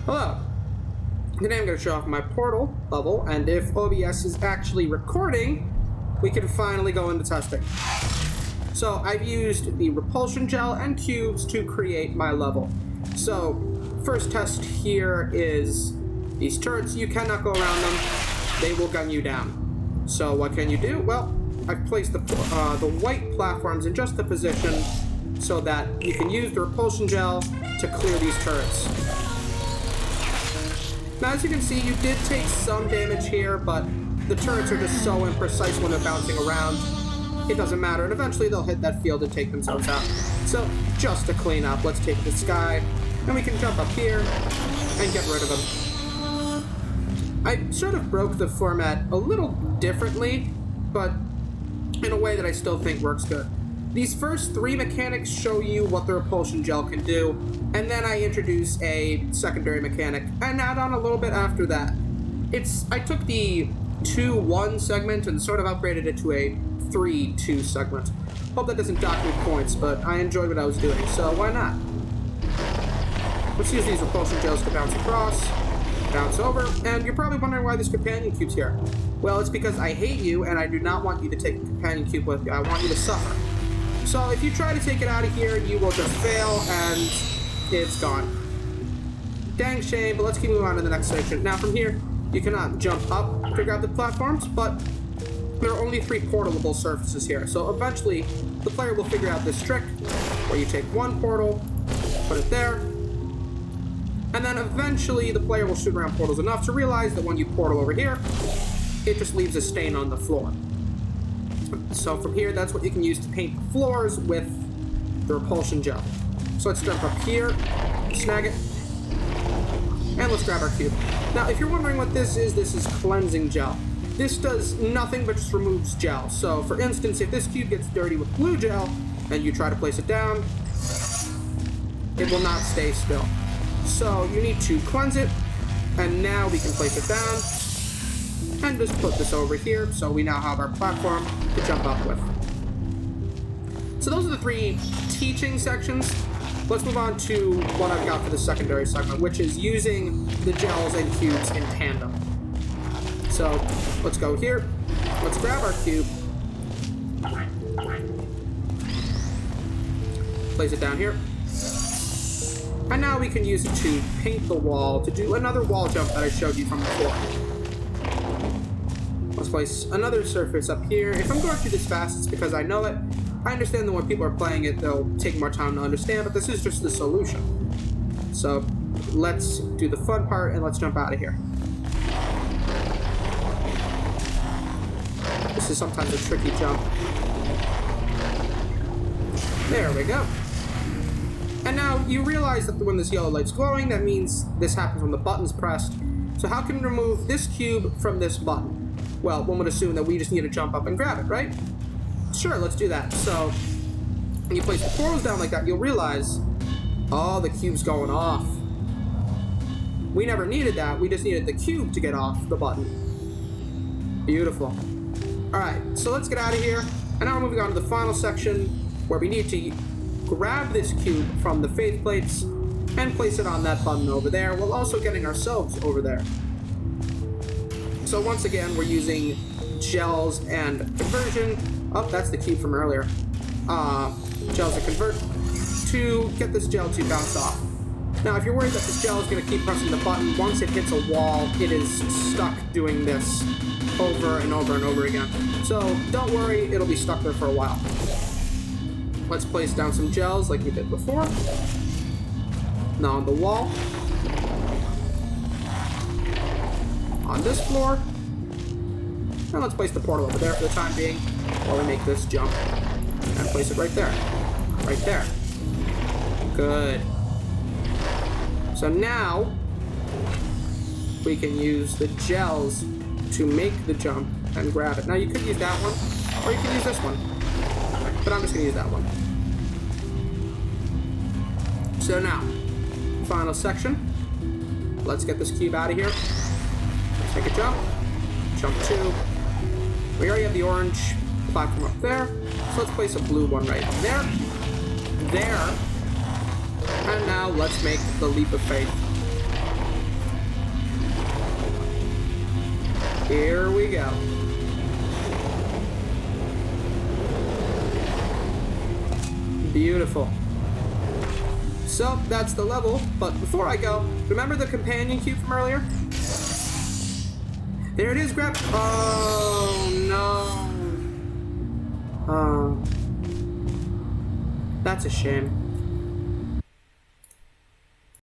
Hello. Today I'm going to show off my portal level, and if OBS is actually recording, we can finally go into testing. So I've used the repulsion gel and cubes to create my level. So first test here is these turrets. You cannot go around them. They will gun you down. So what can you do? Well, I've placed the white platforms in just the position so that you can use the repulsion gel to clear these turrets. Now, as you can see, you did take some damage here, but the turrets are just so imprecise when they're bouncing around. It doesn't matter, and eventually they'll hit that field and take themselves out. So, just to clean up, let's take the sky, and we can jump up here and get rid of them. I sort of broke the format a little differently, but in a way that I still think works good. These first three mechanics show you what the repulsion gel can do, and then I introduce a secondary mechanic and add on a little bit after that. I took the 2-1 segment and sort of upgraded it to a 3-2 segment. Hope that doesn't dock me points, but I enjoyed what I was doing, so why not? Let's use these repulsion gels to bounce across, bounce over, and you're probably wondering why this companion cube's here. Well, it's because I hate you and I do not want you to take the companion cube with you. I want you to suffer. So if you try to take it out of here, you will just fail, and it's gone. Dang shame, but let's keep moving on to the next section. Now from here, you cannot jump up to grab the platforms, but there are only 3 portalable surfaces here. So eventually, the player will figure out this trick, where you take one portal, put it there, and then eventually the player will shoot around portals enough to realize that when you portal over here, it just leaves a stain on the floor. So from here, that's what you can use to paint the floors with the repulsion gel. So let's jump up here, snag it, and let's grab our cube. Now, if you're wondering what this is cleansing gel. This does nothing but just removes gel. So for instance, if this cube gets dirty with blue gel, and you try to place it down, it will not stay still. So you need to cleanse it, and now we can place it down. And just put this over here, so we now have our platform to jump up with. So those are the 3 teaching sections. Let's move on to what I've got for the secondary segment, which is using the gels and cubes in tandem. So let's go here. Let's grab our cube. Place it down here. And now we can use it to paint the wall, to do another wall jump that I showed you from before. Let's place another surface up here. If I'm going through this fast, it's because I know it. I understand that when people are playing it, they'll take more time to understand, but this is just the solution. So let's do the fun part and let's jump out of here. This is sometimes a tricky jump. There we go. And now you realize that when this yellow light's glowing, that means this happens when the button's pressed. So how can we remove this cube from this button? Well, one would assume that we just need to jump up and grab it, right? Sure, let's do that. So, when you place the portals down like that, you'll realize, oh, the cube's going off. We never needed that. We just needed the cube to get off the button. Beautiful. Alright, so let's get out of here. And now we're moving on to the final section, where we need to grab this cube from the faith plates and place it on that button over there, while also getting ourselves over there. So once again, we're using gels and conversion. Oh, that's the cube from earlier. Gels and convert to get this gel to bounce off. Now, if you're worried that this gel is going to keep pressing the button, once it hits a wall, it is stuck doing this over and over and over again. So don't worry, it'll be stuck there for a while. Let's place down some gels like we did before. Now on the wall. On this floor. And let's place the portal over there for the time being while we make this jump. And place it right there. Right there. Good. So now we can use the gels to make the jump and grab it. Now you could use that one, or you could use this one. But I'm just going to use that one. So now, final section. Let's get this cube out of here. Let's take a jump. Jump 2. We already have the orange platform up there. So let's place a blue one right there. There. And now let's make the leap of faith. Here we go. Beautiful. So, that's the level, but before I go, remember the companion cube from earlier? There it is, grab. Oh, no. Oh. That's a shame.